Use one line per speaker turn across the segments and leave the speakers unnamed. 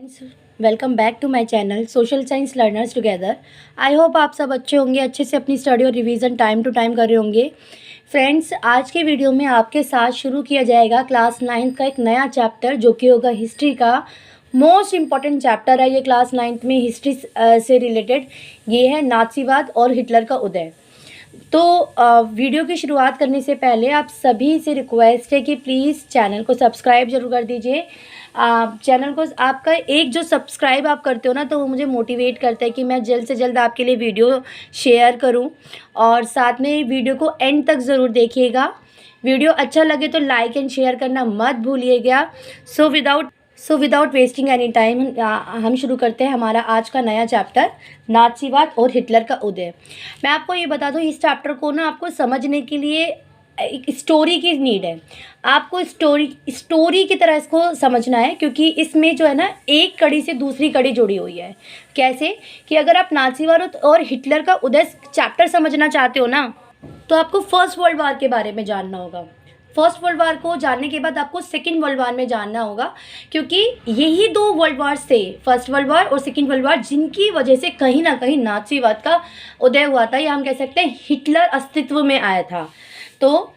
Friends, welcome back to my channel social science learners together. I hope आप सब अच्छे होंगे, अच्छे से अपनी स्टडी और रिवीजन टाइम टू टाइम कर रहे होंगे। फ्रेंड्स, आज के वीडियो में आपके साथ शुरू किया जाएगा क्लास 9th का एक नया चैप्टर जो कि होगा हिस्ट्री का। मोस्ट इम्पॉर्टेंट चैप्टर है ये क्लास 9th में हिस्ट्री से रिलेटेड। ये है नाज़ीवाद और हिटलर का उदय। तो वीडियो की शुरुआत करने से पहले आप सभी से रिक्वेस्ट है कि प्लीज़ चैनल को सब्सक्राइब जरूर कर दीजिए। चैनल को आपका एक जो सब्सक्राइब आप करते हो ना, तो वो मुझे मोटिवेट करता है कि मैं जल्द से जल्द आपके लिए वीडियो शेयर करूं। और साथ में वीडियो को एंड तक ज़रूर देखिएगा। वीडियो अच्छा लगे तो लाइक एंड शेयर करना मत भूलिएगा। So without wasting any time हम शुरू करते हैं हमारा आज का नया चैप्टर, नाज़ीवाद और हिटलर का उदय। मैं आपको ये बता दूं, इस चैप्टर को ना आपको समझने के लिए एक स्टोरी की नीड है। आपको स्टोरी की तरह इसको समझना है, क्योंकि इसमें जो है ना एक कड़ी से दूसरी कड़ी जुड़ी हुई है। कैसे कि अगर आप नाज़ीवाद और हिटलर का उदय चैप्टर समझना चाहते हो ना, तो आपको फर्स्ट वर्ल्ड वार के बारे में जानना होगा। फर्स्ट वर्ल्ड वार को जानने के बाद आपको सेकेंड वर्ल्ड वार में जानना होगा, क्योंकि यही दो वर्ल्ड वार थे, फर्स्ट वर्ल्ड वार और सेकेंड वर्ल्ड वार, जिनकी वजह से कहीं ना कहीं नाज़ीवाद का उदय हुआ था, या हम कह सकते हैं हिटलर अस्तित्व में आया था। तो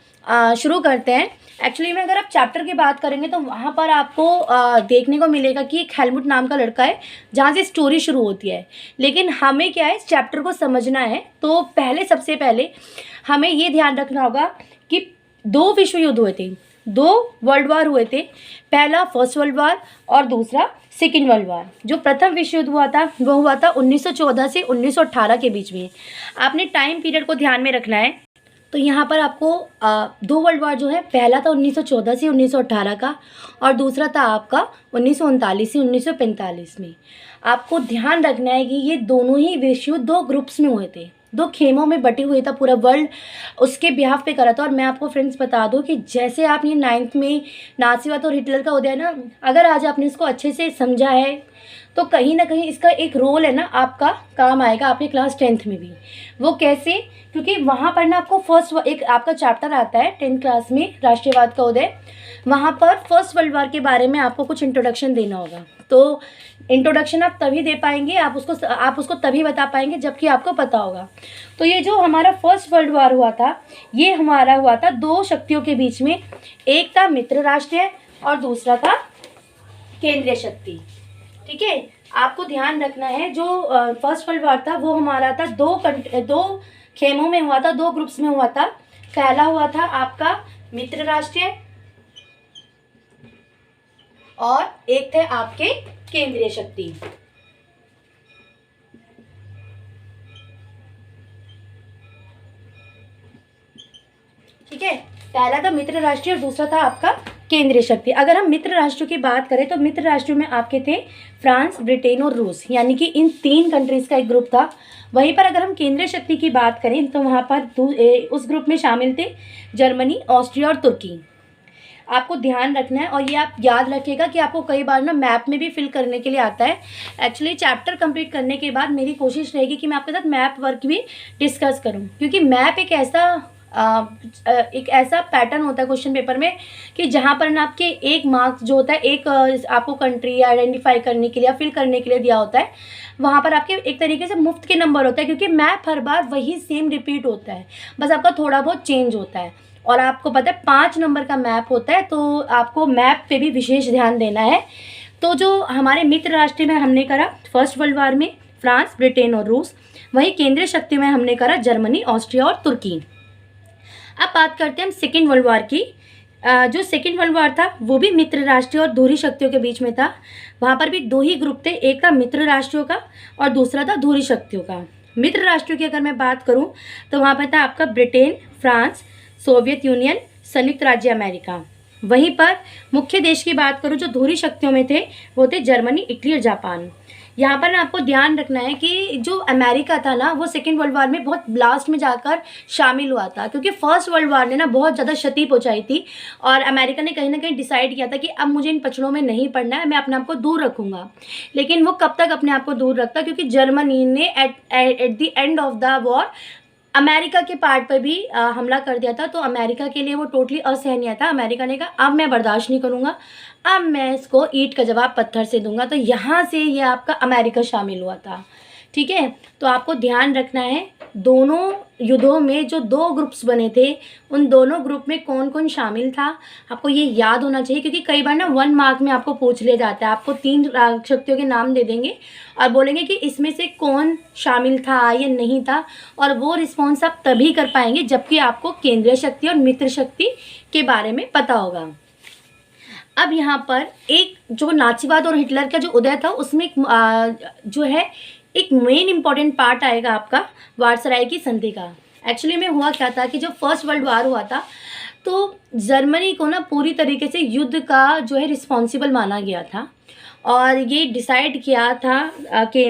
शुरू करते हैं। एक्चुअली में अगर आप चैप्टर की बात करेंगे तो वहाँ पर आपको देखने को मिलेगा कि एक हेलमुट नाम का लड़का है, जहाँ से स्टोरी शुरू होती है। लेकिन हमें क्या है, इस चैप्टर को समझना है तो सबसे पहले हमें ये ध्यान रखना होगा कि दो विश्व युद्ध हुए थे, दो वर्ल्ड वार हुए थे। पहला फर्स्ट वर्ल्ड वार और दूसरा सेकेंड वर्ल्ड वार। जो प्रथम विश्व युद्ध हुआ था वो हुआ था 1914 से 1918 के बीच में। आपने टाइम पीरियड को ध्यान में रखना है। तो यहाँ पर आपको दो वर्ल्ड वार जो है, पहला था 1914 से 1918 का, और दूसरा था आपका 1939 से 1945 में। आपको ध्यान रखना है कि ये दोनों ही विश्व युद्ध दो ग्रुप्स में हुए थे, दो खेमों में बटे हुए था, पूरा वर्ल्ड उसके बिहाफ पे करा था। और मैं आपको फ्रेंड्स बता दूं कि जैसे आपने 9th में नाज़ीवाद और हिटलर का उदय ना, अगर आज आपने इसको अच्छे से समझा है तो कहीं ना कहीं इसका एक रोल है ना, आपका काम आएगा आपके क्लास 10th में भी। वो कैसे? क्योंकि वहाँ पर ना आपको एक आपका चैप्टर आता है 10th क्लास में, राष्ट्रवाद का उदय। वहाँ पर फर्स्ट वर्ल्ड वार के बारे में आपको कुछ इंट्रोडक्शन देना होगा। तो इंट्रोडक्शन आप तभी दे पाएंगे, आप उसको तभी बता पाएंगे जबकि आपको पता होगा। तो ये जो हमारा फर्स्ट वर्ल्ड वार हुआ था, ये हमारा हुआ था दो शक्तियों के बीच में। एक था मित्र राष्ट्र और दूसरा था केंद्रीय शक्ति। ठीक है, आपको ध्यान रखना है। जो फर्स्ट वर्ल्ड वार था वो हमारा था दो खेमों में हुआ था, दो ग्रुप्स में हुआ था। पहला हुआ था आपका मित्र राष्ट्र और एक थे आपके केंद्रीय शक्ति। ठीक है, पहला था मित्र राष्ट्र और दूसरा था आपका केंद्रीय शक्ति। अगर हम मित्र राष्ट्रों की बात करें तो मित्र राष्ट्रों में आपके थे फ्रांस, ब्रिटेन और रूस, यानी कि इन तीन कंट्रीज का एक ग्रुप था। वहीं पर अगर हम केंद्रीय शक्ति की बात करें तो वहाँ पर उस ग्रुप में शामिल थे जर्मनी, ऑस्ट्रिया और तुर्की। आपको ध्यान रखना है, और ये आप याद रखिएगा कि आपको कई बार ना मैप में भी फिल करने के लिए आता है। एक्चुअली चैप्टर कंप्लीट करने के बाद मेरी कोशिश रहेगी कि मैं आपके साथ मैप वर्क भी डिस्कस करूं, क्योंकि मैप एक ऐसा पैटर्न होता है क्वेश्चन पेपर में कि जहाँ पर ना आपके एक मार्क्स जो होता है, एक आपको कंट्री आइडेंटिफाई करने के लिए या फिल करने के लिए दिया होता है, वहाँ पर आपके एक तरीके से मुफ्त के नंबर होता है, क्योंकि मैप हर बार वही सेम रिपीट होता है, बस आपका थोड़ा बहुत चेंज होता है। और आपको पता है 5 नंबर का मैप होता है, तो आपको मैप पे भी विशेष ध्यान देना है। तो जो हमारे मित्र राष्ट्र में हमने करा फर्स्ट वर्ल्ड वार में फ्रांस, ब्रिटेन और रूस, वहीं केंद्रीय शक्ति में हमने करा जर्मनी, ऑस्ट्रिया और तुर्की। अब बात करते हैं हम सेकेंड वर्ल्ड वार की। जो सेकेंड वर्ल्ड वार था वो भी मित्र राष्ट्रीय और धुरी शक्तियों के बीच में था। वहाँ पर भी दो ही ग्रुप थे, एक था मित्र राष्ट्रों का और दूसरा था धुरी शक्तियों का। मित्र राष्ट्रों की अगर मैं बात करूँ तो वहाँ पर था आपका ब्रिटेन, फ्रांस, सोवियत यूनियन, संयुक्त राज्य अमेरिका। वहीं पर मुख्य देश की बात करूँ जो धुरी शक्तियों में थे वो थे जर्मनी, इटली और जापान। यहाँ पर ना आपको ध्यान रखना है कि जो अमेरिका था ना, वो सेकेंड वर्ल्ड वार में बहुत लास्ट में जाकर शामिल हुआ था, क्योंकि फर्स्ट वर्ल्ड वार ने ना बहुत ज़्यादा क्षति पहुँचाई थी। और अमेरिका ने कहीं ना कहीं डिसाइड किया था कि अब मुझे इन पचड़ों में नहीं पड़ना है, मैं अपने आप को दूर रखूँगा। लेकिन वो कब तक अपने आप को दूर रखता, क्योंकि जर्मनी ने at the end of the war America के पार्ट पर भी हमला कर दिया था। तो अमेरिका के लिए वो टोटली असहनीय था। अमेरिका ने कहा अब मैं बर्दाश्त नहीं करूँगा, अब मैं इसको ईंट का जवाब पत्थर से दूंगा। तो यहाँ से ये आपका अमेरिका शामिल हुआ था। ठीक है, तो आपको ध्यान रखना है दोनों युद्धों में जो दो ग्रुप्स बने थे उन दोनों ग्रुप में कौन कौन शामिल था, आपको ये याद होना चाहिए। क्योंकि कई बार ना 1 मार्क में आपको पूछ लिया जाता है। आपको 3 शक्तियों के नाम दे देंगे और बोलेंगे कि इसमें से कौन शामिल था या नहीं था, और वो रिस्पॉन्स आप तभी कर पाएंगे जबकि आपको केंद्रीय शक्ति और मित्र शक्ति के बारे में पता होगा। अब यहाँ पर एक जो नाचीवाद और हिटलर का जो उदय था उसमें जो है एक मेन इंपॉर्टेंट पार्ट आएगा आपका वार्सराय की संधि का। एक्चुअली में हुआ क्या था कि जब फर्स्ट वर्ल्ड वार हुआ था तो जर्मनी को ना पूरी तरीके से युद्ध का जो है रिस्पॉन्सिबल माना गया था, और ये डिसाइड किया था कि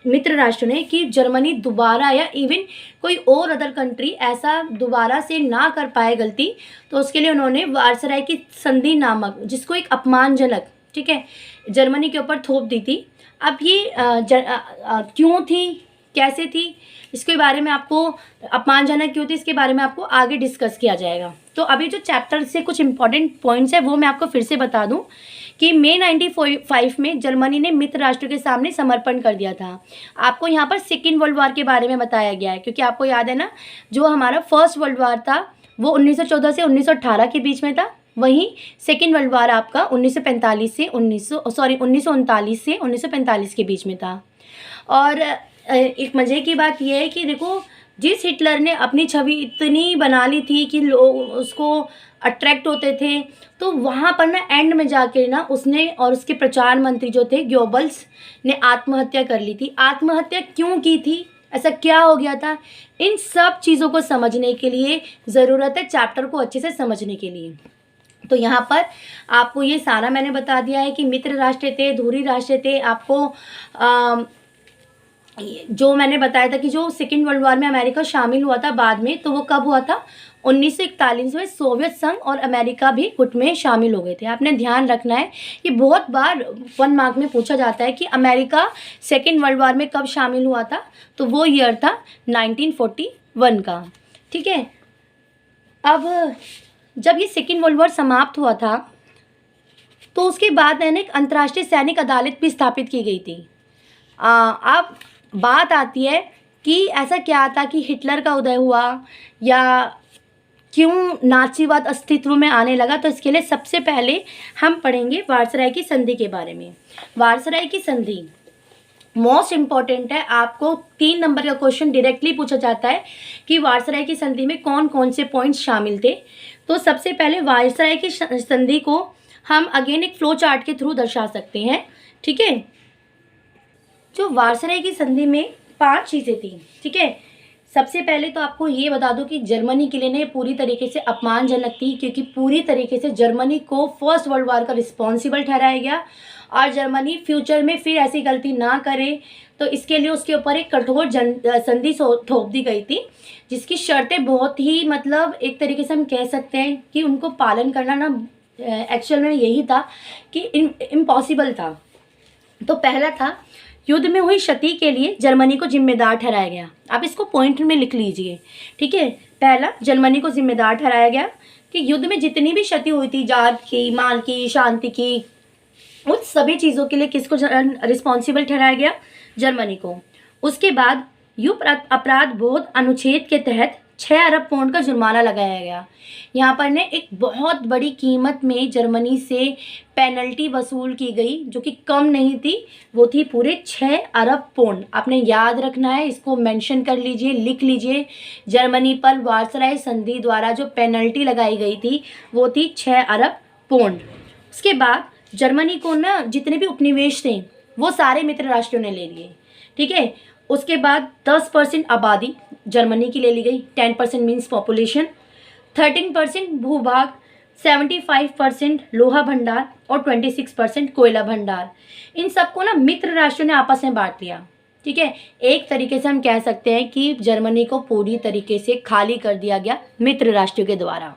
मित्र राष्ट्र ने कि जर्मनी दोबारा या इवन कोई और अदर कंट्री ऐसा दोबारा से ना कर पाए गलती। तो उसके लिए उन्होंने वार्सराय की संधि नामक, जिसको एक अपमानजनक, ठीक है, जर्मनी के ऊपर थोप दी थी। अब ये क्यों थी, कैसे थी, इसके बारे में आपको, अपमानजनक क्यों थी इसके बारे में आपको आगे डिस्कस किया जाएगा। तो अभी जो चैप्टर से कुछ इंपॉर्टेंट पॉइंट्स है वो मैं आपको फिर से बता दूं कि मई 1945 में जर्मनी ने मित्र राष्ट्र के सामने समर्पण कर दिया था। आपको यहाँ पर सेकेंड वर्ल्ड वार के बारे में बताया गया है, क्योंकि आपको याद है ना जो हमारा फर्स्ट वर्ल्ड वार था वो 1914 से 1918 के बीच में था, वहीं सेकेंड वर्ल्ड वार आपका 1939 से 1939 से 1945 के बीच में था। और एक मज़े की बात यह है कि देखो जिस हिटलर ने अपनी छवि इतनी बना ली थी कि लोग उसको अट्रैक्ट होते थे, तो वहाँ पर ना एंड में जाके ना उसने और उसके प्रचार मंत्री जो थे गोबल्स ने आत्महत्या कर ली थी। आत्महत्या क्यों की थी, ऐसा क्या हो गया था, इन सब चीज़ों को समझने के लिए ज़रूरत है चैप्टर को अच्छे से समझने के लिए। तो यहाँ पर आपको ये सारा मैंने बता दिया है कि मित्र राष्ट्र थे, धुरी राष्ट्र थे। आपको जो मैंने बताया था कि जो सेकेंड वर्ल्ड वॉर में अमेरिका शामिल हुआ था बाद में, तो वो कब हुआ था 1941 में सोवियत संघ और अमेरिका भी गुट में शामिल हो गए थे। आपने ध्यान रखना है, ये बहुत बार 1 मार्क में पूछा जाता है कि अमेरिका सेकेंड वर्ल्ड वॉर में कब शामिल हुआ था, तो वो ईयर था 1941 का। ठीक है, अब जब ये सेकेंड वर्ल्ड वॉर समाप्त हुआ था तो उसके बाद मैंने एक अंतर्राष्ट्रीय सैनिक अदालत भी स्थापित की गई थी। अब बात आती है कि ऐसा क्या था कि हिटलर का उदय हुआ या क्यों नाचीवाद अस्तित्व में आने लगा। तो इसके लिए सबसे पहले हम पढ़ेंगे वार्सराय की संधि के बारे में। वार्सराय की संधि मोस्ट इम्पॉर्टेंट है, आपको 3 नंबर का क्वेश्चन डायरेक्टली पूछा जाता है कि वार्सराय की संधि में कौन कौन से पॉइंट्स शामिल थे। तो सबसे पहले वार्सराय की संधि को हम अगेन एक फ्लो चार्ट के थ्रू दर्शा सकते हैं। ठीक है, जो वार्सराय की संधि में 5 चीज़ें थी। ठीक है, सबसे पहले तो आपको ये बता दूं कि जर्मनी के लिए पूरी तरीके से अपमानजनक थी, क्योंकि पूरी तरीके से जर्मनी को फर्स्ट वर्ल्ड वार का रिस्पॉन्सिबल ठहराया गया और जर्मनी फ्यूचर में फिर ऐसी गलती ना करे, तो इसके लिए उसके ऊपर एक कठोर संधि थोप दी गई थी, जिसकी शर्तें बहुत ही मतलब एक तरीके से हम कह सकते हैं कि उनको पालन करना ना एक्चुअल में यही था कि इम्पॉसिबल था। तो पहला था, युद्ध में हुई क्षति के लिए जर्मनी को जिम्मेदार ठहराया गया। आप इसको पॉइंट में लिख लीजिए। ठीक है, पहला जर्मनी को जिम्मेदार ठहराया गया कि युद्ध में जितनी भी क्षति हुई थी, जात की, माल की, शांति की, उन सभी चीज़ों के लिए किसको रिस्पॉन्सिबल ठहराया गया, जर्मनी को। उसके बाद युद्ध अपराध बोध अनुच्छेद के तहत 6 अरब पाउंड का जुर्माना लगाया गया। यहाँ पर ने एक बहुत बड़ी कीमत में जर्मनी से पेनल्टी वसूल की गई, जो कि कम नहीं थी, वो थी पूरे 6 अरब पाउंड। आपने याद रखना है, इसको मेंशन कर लीजिए, लिख लीजिए। जर्मनी पर वार्सराय संधि द्वारा जो पेनल्टी लगाई गई थी वो थी 6 अरब पाउंड। उसके बाद जर्मनी को ना जितने भी उपनिवेश थे वो सारे मित्र राष्ट्रों ने ले लिए। ठीक है, उसके बाद 10% आबादी जर्मनी की ले ली गई, 10% मीन्स पॉपुलेशन, 13% भूभाग, 75% लोहा भंडार और 26% कोयला भंडार। इन सबको ना मित्र राष्ट्रों ने आपस में बांट लिया। ठीक है, एक तरीके से हम कह सकते हैं कि जर्मनी को पूरी तरीके से खाली कर दिया गया मित्र राष्ट्रों के द्वारा।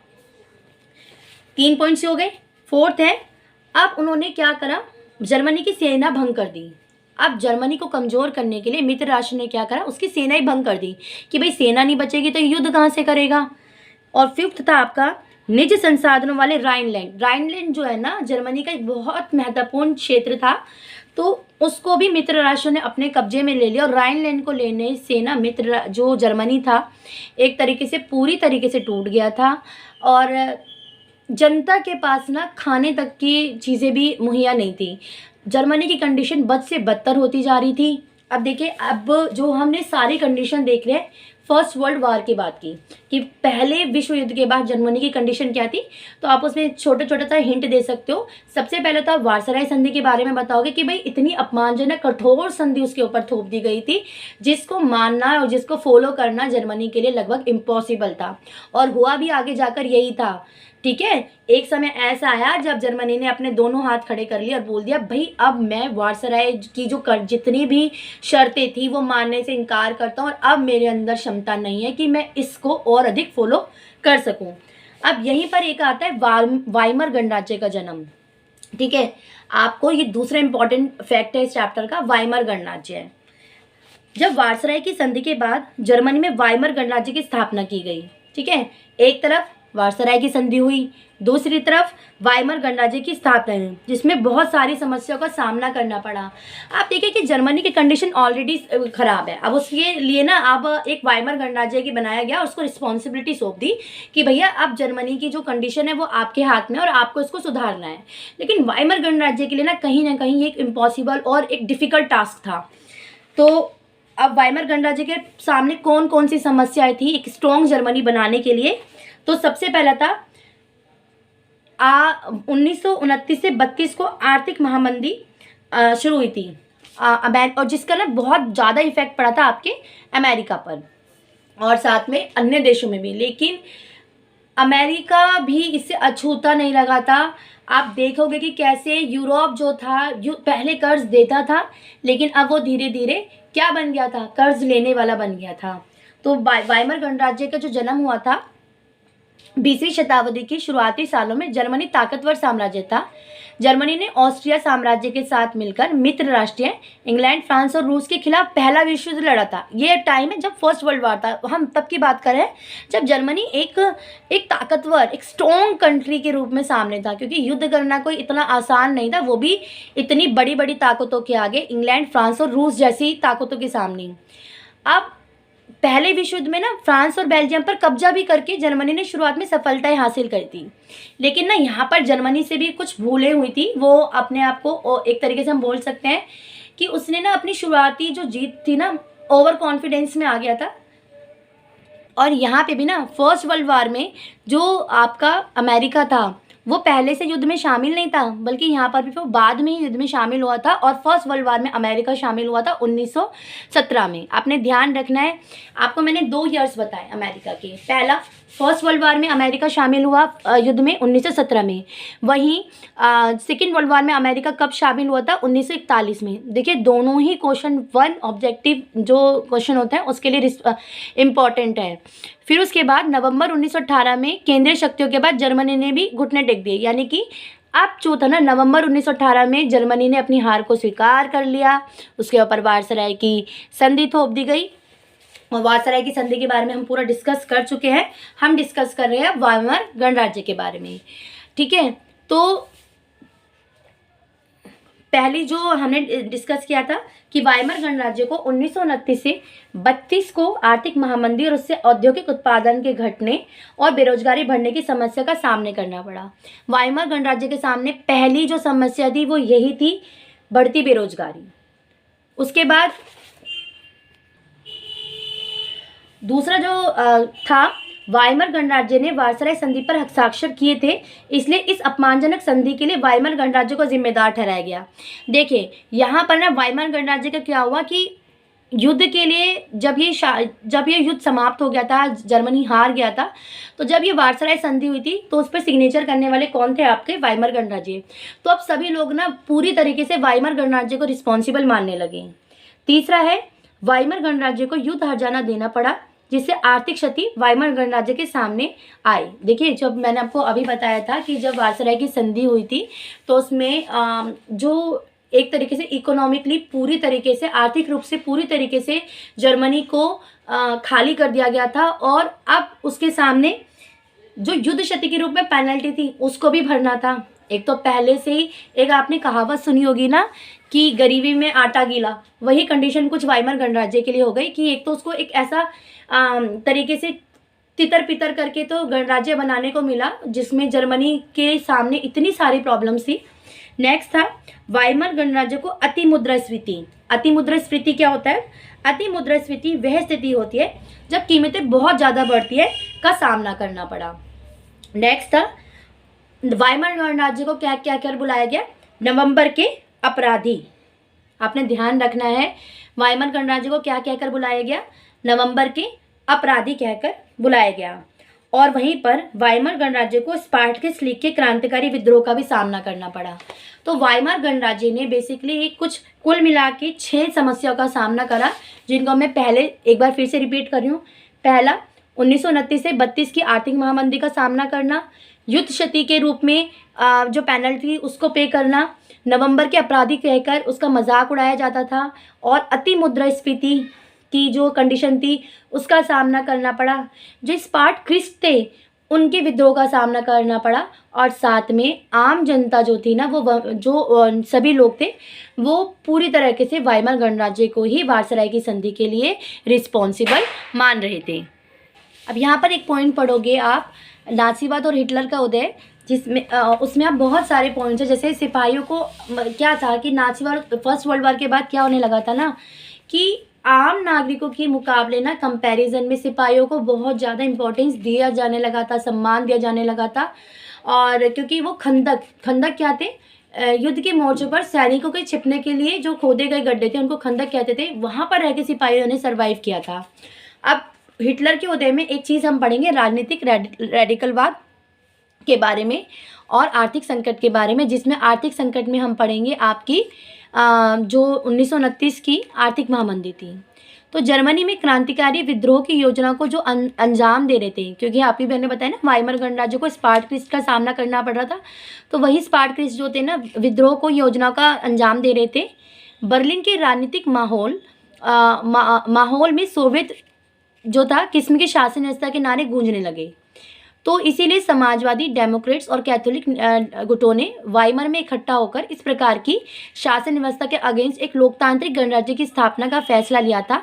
3 पॉइंट्स हो गए। 4th है, अब उन्होंने क्या करा, जर्मनी की सेना भंग कर दी। अब जर्मनी को कमज़ोर करने के लिए मित्र राष्ट्र ने क्या करा, उसकी सेना ही भंग कर दी कि भाई सेना नहीं बचेगी तो युद्ध कहाँ से करेगा। और फिफ्थ था आपका निजी संसाधनों वाले राइनलैंड। राइनलैंड जो है ना जर्मनी का एक बहुत महत्वपूर्ण क्षेत्र था, तो उसको भी मित्र राष्ट्र ने अपने कब्जे में ले लिया। और राइनलैंड को लेने से ना जो जर्मनी था एक तरीके से पूरी तरीके से टूट गया था, और जनता के पास ना खाने तक की चीज़ें भी मुहैया नहीं थी। जर्मनी की कंडीशन बद से बदतर होती जा रही थी। अब देखिए, अब जो हमने सारी कंडीशन देख रहे हैं फर्स्ट वर्ल्ड वार के बाद की, कि पहले विश्व युद्ध के बाद जर्मनी की कंडीशन क्या थी, तो आप उसमें छोटा छोटा सा हिंट दे सकते हो। सबसे पहले तो आप वार्साई संधि के बारे में बताओगे कि भाई इतनी अपमानजनक कठोर संधि उसके ऊपर थोप दी गई थी जिसको मानना और जिसको फॉलो करना जर्मनी के लिए लगभग इम्पॉसिबल था, और हुआ भी आगे जाकर यही था। ठीक है, एक समय ऐसा आया जब जर्मनी ने अपने दोनों हाथ खड़े कर लिए और बोल दिया भाई अब मैं वार्साई की जो जितनी भी शर्तें थी वो मानने से इनकार करता हूँ, और अब मेरे अंदर क्षमता नहीं है कि मैं इसको और अधिक फॉलो कर सकूं। अब यहीं पर एक आता है वाइमर गणराज्य का जन्म। ठीक है, आपको ये दूसरा इंपॉर्टेंट फैक्ट है इस चैप्टर का, वाइमर गणराज्य है। जब वार्साई की संधि के बाद जर्मनी में वाइमर गणराज्य की स्थापना की गई। ठीक है, एक तरफ वार्साई की संधि हुई, दूसरी तरफ वाइमर गणराज्य की स्थापना हुई, जिसमें बहुत सारी समस्याओं का सामना करना पड़ा। आप देखिए कि जर्मनी की कंडीशन ऑलरेडी खराब है, अब उसके लिए ना अब एक वाइमर गणराज्य की बनाया गया और उसको रिस्पॉन्सिबिलिटी सौंप दी कि भैया अब जर्मनी की जो कंडीशन है वो आपके हाथ में और आपको इसको सुधारना है। लेकिन वाइमर गणराज्य के लिए ना कहीं एक इम्पॉसिबल और एक डिफ़िकल्ट टास्क था। तो अब वाइमर गणराज्य के सामने कौन कौन सी समस्याएं थी एक स्ट्रॉन्ग जर्मनी बनाने के लिए, तो सबसे पहला था 1929 से 32 को आर्थिक महामंदी शुरू हुई थी, और जिसका ना बहुत ज़्यादा इफेक्ट पड़ा था आपके अमेरिका पर और साथ में अन्य देशों में भी। लेकिन अमेरिका भी इससे अछूता नहीं लगा था। आप देखोगे कि कैसे यूरोप जो था पहले कर्ज देता था, लेकिन अब वो धीरे धीरे क्या बन गया था, कर्ज लेने वाला बन गया था। तो वाइमर गणराज्य का जो जन्म हुआ था 20वीं शताब्दी की शुरुआती सालों में जर्मनी ताकतवर साम्राज्य था। जर्मनी ने ऑस्ट्रिया साम्राज्य के साथ मिलकर मित्र राष्ट्रीय इंग्लैंड, फ्रांस और रूस के खिलाफ पहला विश्व युद्ध लड़ा था। ये टाइम है जब फर्स्ट वर्ल्ड वार था, हम तब की बात कर रहे हैं जब जर्मनी एक ताकतवर एक स्ट्रॉन्ग कंट्री के रूप में सामने था, क्योंकि युद्ध करना कोई इतना आसान नहीं था, वो भी इतनी बड़ी बड़ी ताकतों के आगे, इंग्लैंड, फ्रांस और रूस जैसी ताकतों के सामने। अब पहले विश्व युद्ध में ना फ्रांस और बेल्जियम पर कब्जा भी करके जर्मनी ने शुरुआत में सफलताएं हासिल कर दी, लेकिन ना यहाँ पर जर्मनी से भी कुछ भूलें हुई थी। वो अपने आप को एक तरीके से हम बोल सकते हैं कि उसने ना अपनी शुरुआती जो जीत थी ना ओवर कॉन्फिडेंस में आ गया था। और यहाँ पे भी ना फर्स्ट वर्ल्ड वार में जो आपका अमेरिका था वो पहले से युद्ध में शामिल नहीं था, बल्कि यहाँ पर भी वो बाद में ही युद्ध में शामिल हुआ था, और फर्स्ट वर्ल्ड वार में अमेरिका शामिल हुआ था 1917 में। आपने ध्यान रखना है, आपको मैंने 2 ईयर्स बताए अमेरिका के। पहला, फर्स्ट वर्ल्ड वार में अमेरिका शामिल हुआ युद्ध में 1917 में। वहीं सेकेंड वर्ल्ड वार में अमेरिका कब शामिल हुआ था, 1941 में। देखिए दोनों ही क्वेश्चन 1 ऑब्जेक्टिव जो क्वेश्चन होता है उसके लिए इम्पॉर्टेंट है। फिर उसके बाद नवंबर 1918 में केंद्रीय शक्तियों के बाद जर्मनी ने भी घुटने टेक दिए, यानी कि अब जो था ना नवंबर 1918 में जर्मनी ने अपनी हार को स्वीकार कर लिया। उसके ऊपर वार्साई की संधि थोप दी गई, और वार्साई की संधि के बारे में हम पूरा डिस्कस कर चुके हैं। हम डिस्कस कर रहे हैं वाइमर गणराज्य के बारे में। ठीक है, तो पहली जो हमने डिस्कस किया था कि वाइमर गणराज्य को 1929 से 32 को आर्थिक महामंदी और उससे औद्योगिक उत्पादन के घटने और बेरोजगारी बढ़ने की समस्या का सामना करना पड़ा। वाइमर गणराज्य के सामने पहली जो समस्या थी वो यही थी, बढ़ती बेरोजगारी। उसके बाद दूसरा जो था, वाइमर गणराज्य ने वार्साई संधि पर हस्ताक्षर किए थे, इसलिए इस अपमानजनक संधि के लिए वाइमर गणराज्य को जिम्मेदार ठहराया गया। देखिए यहाँ पर ना वाइमर गणराज्य का क्या हुआ कि युद्ध के लिए जब ये युद्ध समाप्त हो गया था, जर्मनी हार गया था, तो जब ये वार्साई संधि हुई थी तो उस पर सिग्नेचर करने वाले कौन थे, आपके वाइमर गणराज्य। तो अब सभी लोग ना पूरी तरीके से वाइमर गणराज्य को रिस्पॉन्सिबल मानने लगे। तीसरा है, वाइमर गणराज्य को युद्ध हर्जाना देना पड़ा, जिससे आर्थिक क्षति वाइमर गणराज्य के सामने आई। देखिए जब मैंने आपको अभी बताया था कि जब वार्साई की संधि हुई थी तो उसमें जो एक तरीके से इकोनॉमिकली पूरी तरीके से, आर्थिक रूप से पूरी तरीके से जर्मनी को खाली कर दिया गया था। और अब उसके सामने जो युद्ध क्षति के रूप में पेनल्टी थी उसको भी भरना था। एक तो पहले से ही एक आपने कहावत सुनी होगी ना कि गरीबी में आटा गीला, वही कंडीशन कुछ वाइमर गणराज्य के लिए हो गई कि एक तो उसको एक ऐसा तरीके से तितर पितर करके तो गणराज्य बनाने को मिला जिसमें जर्मनी के सामने इतनी सारी प्रॉब्लम्स थी। नेक्स्ट था वाइमर गणराज्य को अति मुद्रास्फीति। अति मुद्रास्फीति क्या होता है? अति मुद्रास्फीति वह स्थिति होती है जब कीमतें बहुत ज़्यादा बढ़ती है का सामना करना पड़ा। नेक्स्ट था वाइमर गणराज्य को क्या क्या कर बुलाया गया? नवंबर के अपराधी। आपने ध्यान रखना है, वाइमर गणराज्य को क्या कहकर बुलाया गया? नवंबर के अपराधी कहकर बुलाया गया। और वहीं पर वाइमर गणराज्य को स्पार्टकिस लीग के क्रांतिकारी विद्रोह का भी सामना करना पड़ा। तो वाइमर गणराज्य ने बेसिकली कुछ कुल मिला के 6 समस्याओं का सामना करा, जिनको मैं पहले एक बार फिर से रिपीट कर रही हूँ। पहला, 1929 से 32 की आर्थिक महामंदी का सामना करना, युद्ध क्षति के रूप में जो पेनल्टी उसको पे करना, नवंबर के अपराधी कहकर उसका मजाक उड़ाया जाता था, और अति मुद्रास्फीति की जो कंडीशन थी उसका सामना करना पड़ा। जो स्पार्टकिस्ट थे उनके विद्रोह का सामना करना पड़ा, और साथ में आम जनता जो थी ना, वो जो सभी लोग थे वो पूरी तरीके से वाइमर गणराज्य को ही वार्साई की संधि के लिए रिस्पॉन्सिबल मान रहे थे। अब यहाँ पर एक पॉइंट पढ़ोगे आप, नाजीवाद और हिटलर का उदय, जिसमें उसमें आप बहुत सारे पॉइंट्स हैं। जैसे सिपाहियों को क्या था कि नाजीवाद फर्स्ट वर्ल्ड वॉर के बाद क्या होने लगा था ना कि आम नागरिकों के मुकाबले ना कंपैरिजन में सिपाहियों को बहुत ज़्यादा इम्पोर्टेंस दिया जाने लगा था, सम्मान दिया जाने लगा था। और क्योंकि वो खंदक क्या थे, युद्ध के मोर्चों पर सैनिकों के छिपने के लिए जो खोदे गए गड्ढे थे उनको खंदक कहते थे, वहाँ पर रह के सिपाहियों ने सर्वाइव किया था। अब हिटलर के उदय में एक चीज़ हम पढ़ेंगे राजनीतिक रेडिकलवाद के बारे में और आर्थिक संकट के बारे में, जिसमें आर्थिक संकट में हम पढ़ेंगे आपकी जो 1929 की आर्थिक महामंदी थी। तो जर्मनी में क्रांतिकारी विद्रोह की योजना को जो अंजाम दे रहे थे, क्योंकि आप ही मैंने बताया ना वाइमर गणराज्य को स्पार्टकिस्ट का सामना करना पड़ रहा था, तो वही स्पार्टकिस्ट जो थे ना विद्रोह को योजना का अंजाम दे रहे थे। बर्लिन के राजनीतिक माहौल में सोवियत जो था किस्म की शासन व्यवस्था के नारे गूंजने लगे। तो इसीलिए समाजवादी, डेमोक्रेट्स और कैथोलिक गुटों ने वाइमर में इकट्ठा होकर इस प्रकार की शासन व्यवस्था के अगेंस्ट एक लोकतांत्रिक गणराज्य की स्थापना का फैसला लिया था,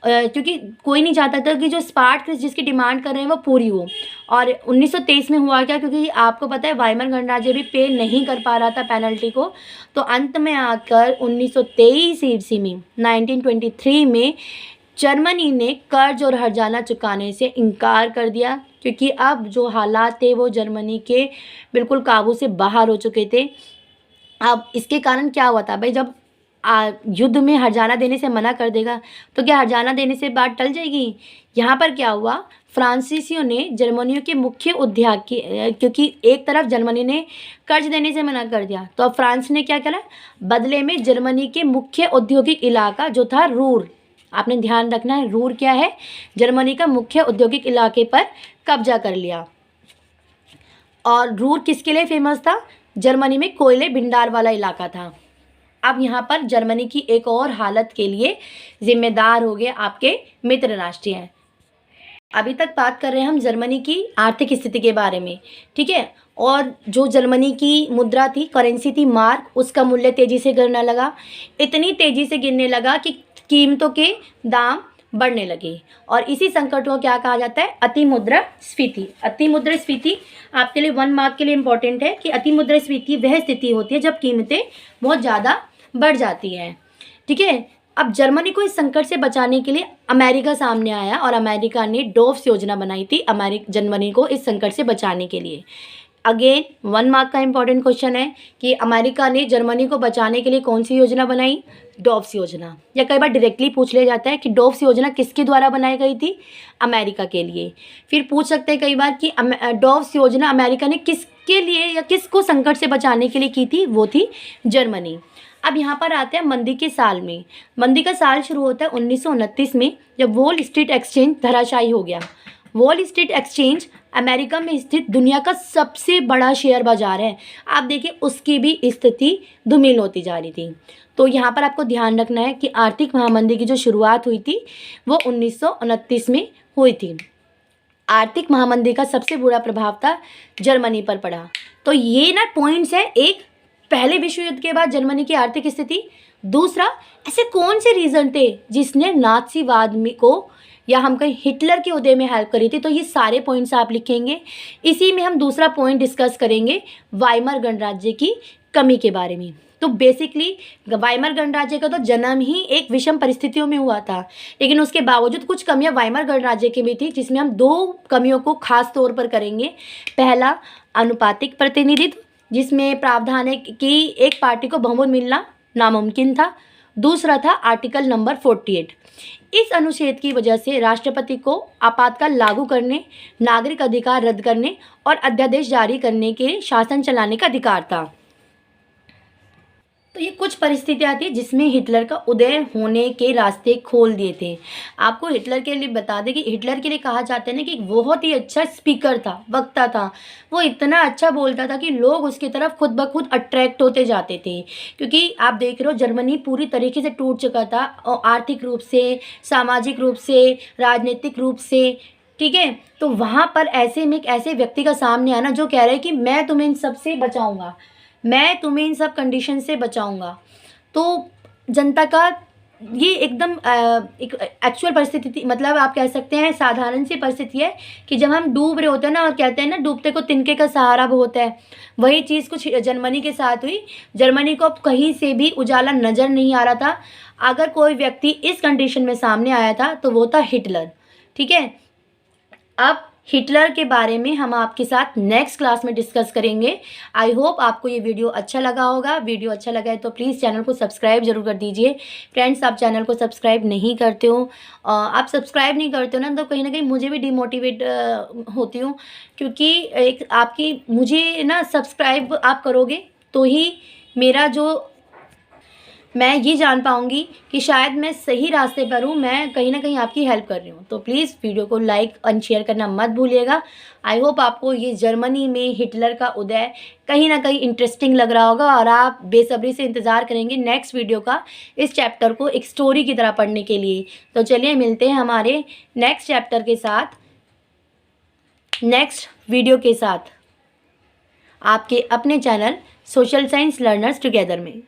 क्योंकि कोई नहीं चाहता था कि जो स्पार्टकिस्ट जिसकी डिमांड कर रहे हैं वो पूरी हो। और 1923 में हुआ क्या, क्योंकि आपको पता है वाइमर गणराज्य भी पे नहीं कर पा रहा था पेनल्टी को, तो अंत में आकर 1923 ईस्वी में 1923 में जर्मनी ने कर्ज और हर्जाना चुकाने से इनकार कर दिया, क्योंकि अब जो हालात थे वो जर्मनी के बिल्कुल काबू से बाहर हो चुके थे। अब इसके कारण क्या हुआ था भाई, जब युद्ध में हर्जाना देने से मना कर देगा तो क्या हर्जाना देने से बात टल जाएगी? यहाँ पर क्या हुआ, फ्रांसीसियों ने जर्मनियों के मुख्य उद्योग की, क्योंकि एक तरफ जर्मनी ने कर्ज देने से मना कर दिया, तो अब फ्रांस ने क्या करा, बदले में जर्मनी के मुख्य औद्योगिक इलाका जो था रूर, आपने ध्यान रखना है रूर क्या है, जर्मनी का मुख्य औद्योगिक इलाके पर कब्जा कर लिया। और रूर किसके लिए फेमस था? जर्मनी में कोयले भंडार वाला इलाका था। अब यहाँ पर जर्मनी की एक और हालत के लिए जिम्मेदार हो गए आपके मित्र राष्ट्र हैं। अभी तक बात कर रहे हैं हम जर्मनी की आर्थिक स्थिति के बारे में, ठीक है। और जो जर्मनी की मुद्रा थी, करेंसी थी मार्क, उसका मूल्य तेज़ी से गिरने लगा, इतनी तेज़ी से गिरने लगा कि कीमतों के दाम बढ़ने लगे। और इसी संकट को क्या कहा जाता है? अति मुद्रास्फीति। अति मुद्रास्फीति आपके लिए 1 मार्क के लिए इंपॉर्टेंट है कि अति मुद्रास्फीति वह स्थिति होती है जब कीमतें बहुत ज़्यादा बढ़ जाती हैं, ठीक है। अब जर्मनी को इस संकट से बचाने के लिए अमेरिका सामने आया और अमेरिका ने डोव्स योजना बनाई थी जर्मनी को इस संकट से बचाने के लिए। अगेन 1 मार्क का इंपॉर्टेंट क्वेश्चन है कि अमेरिका ने जर्मनी को बचाने के लिए कौन सी योजना बनाई? डोव्स योजना। या कई बार डायरेक्टली पूछ लिया जाता है कि डोव्स योजना किसके द्वारा बनाई गई थी? अमेरिका के लिए। फिर पूछ सकते हैं कई बार कि डोव्स योजना अमेरिका ने किसके लिए या किसको संकट से बचाने के लिए की थी? वो थी जर्मनी। अब यहाँ पर आते हैं मंदी के साल में। मंदी का साल शुरू होता है 1929 में, जब वॉल स्ट्रीट एक्सचेंज धराशायी हो गया। वॉल स्ट्रीट एक्सचेंज अमेरिका में स्थित दुनिया का सबसे बड़ा शेयर बाजार है। आप देखिए उसकी भी स्थिति धूमिल होती जा रही थी। तो यहाँ पर आपको ध्यान रखना है कि आर्थिक महामंदी की जो शुरुआत हुई थी वो 1929 में हुई थी। आर्थिक महामंदी का सबसे बुरा प्रभाव था जर्मनी पर पड़ा। तो ये ना पॉइंट्स है, एक पहले विश्व युद्ध के बाद जर्मनी की आर्थिक स्थिति, दूसरा ऐसे कौन से रीज़न थे जिसने नाज़ीवाद को या हम कहीं हिटलर के उदय में हेल्प करी थी। तो ये सारे पॉइंट्स आप लिखेंगे। इसी में हम दूसरा पॉइंट डिस्कस करेंगे वाइमर गणराज्य की कमी के बारे में। तो बेसिकली वाइमर गणराज्य का तो जन्म ही एक विषम परिस्थितियों में हुआ था, लेकिन उसके बावजूद कुछ कमियां वाइमर गणराज्य की भी थी, जिसमें हम दो कमियों को खास तौर पर करेंगे। पहला, अनुपातिक प्रतिनिधित्व, जिसमें प्रावधान है कि एक पार्टी को बहुमत मिलना नामुमकिन था। दूसरा था आर्टिकल नंबर 48। इस अनुच्छेद की वजह से राष्ट्रपति को आपातकाल लागू करने, नागरिक अधिकार रद्द करने और अध्यादेश जारी करने के शासन चलाने का अधिकार था। तो ये कुछ परिस्थितियाँ थी जिसमें हिटलर का उदय होने के रास्ते खोल दिए थे। आपको हिटलर के लिए बता दें कि हिटलर के लिए कहा जाता है ना कि एक बहुत ही अच्छा स्पीकर था, वक्ता था। वो इतना अच्छा बोलता था कि लोग उसकी तरफ खुद ब खुद अट्रैक्ट होते जाते थे, क्योंकि आप देख रहे हो जर्मनी पूरी तरीके से टूट चुका था, और आर्थिक रूप से, सामाजिक रूप से, राजनीतिक रूप से। ठीक है, तो वहाँ पर ऐसे में एक ऐसे व्यक्ति का सामने आना जो कह रहा है कि मैं तुम्हें इन सब से बचाऊँगा, मैं तुम्हें इन सब कंडीशन से बचाऊंगा। तो जनता का ये एकदम एक एक्चुअल परिस्थिति थी। मतलब आप कह सकते हैं साधारण सी परिस्थिति है कि जब हम डूब रहे होते हैं ना, और कहते हैं ना डूबते को तिनके का सहारा होता है, वही चीज़ कुछ जर्मनी के साथ हुई। जर्मनी को अब कहीं से भी उजाला नज़र नहीं आ रहा था। अगर कोई व्यक्ति इस कंडीशन में सामने आया था तो वो था हिटलर। ठीक है, अब हिटलर के बारे में हम आपके साथ नेक्स्ट क्लास में डिस्कस करेंगे। आई होप आपको ये वीडियो अच्छा लगा होगा। वीडियो अच्छा लगा है तो प्लीज़ चैनल को सब्सक्राइब जरूर कर दीजिए। फ्रेंड्स, आप चैनल को सब्सक्राइब नहीं करते हो, आप सब्सक्राइब नहीं करते हो ना कहीं मुझे भी डिमोटिवेट होती हूँ, क्योंकि एक आपकी मुझे ना सब्सक्राइब आप करोगे तो ही मेरा जो मैं ये जान पाऊँगी कि शायद मैं सही रास्ते पर हूँ, मैं कहीं ना कहीं आपकी हेल्प कर रही हूँ। तो प्लीज़ वीडियो को लाइक और शेयर करना मत भूलिएगा। आई होप आपको ये जर्मनी में हिटलर का उदय कहीं ना कहीं इंटरेस्टिंग लग रहा होगा, और आप बेसब्री से इंतज़ार करेंगे नेक्स्ट वीडियो का, इस चैप्टर को एक स्टोरी की तरह पढ़ने के लिए। तो चलिए मिलते हैं हमारे नेक्स्ट चैप्टर के साथ, नेक्स्ट वीडियो के साथ, आपके अपने channel social science learners together में।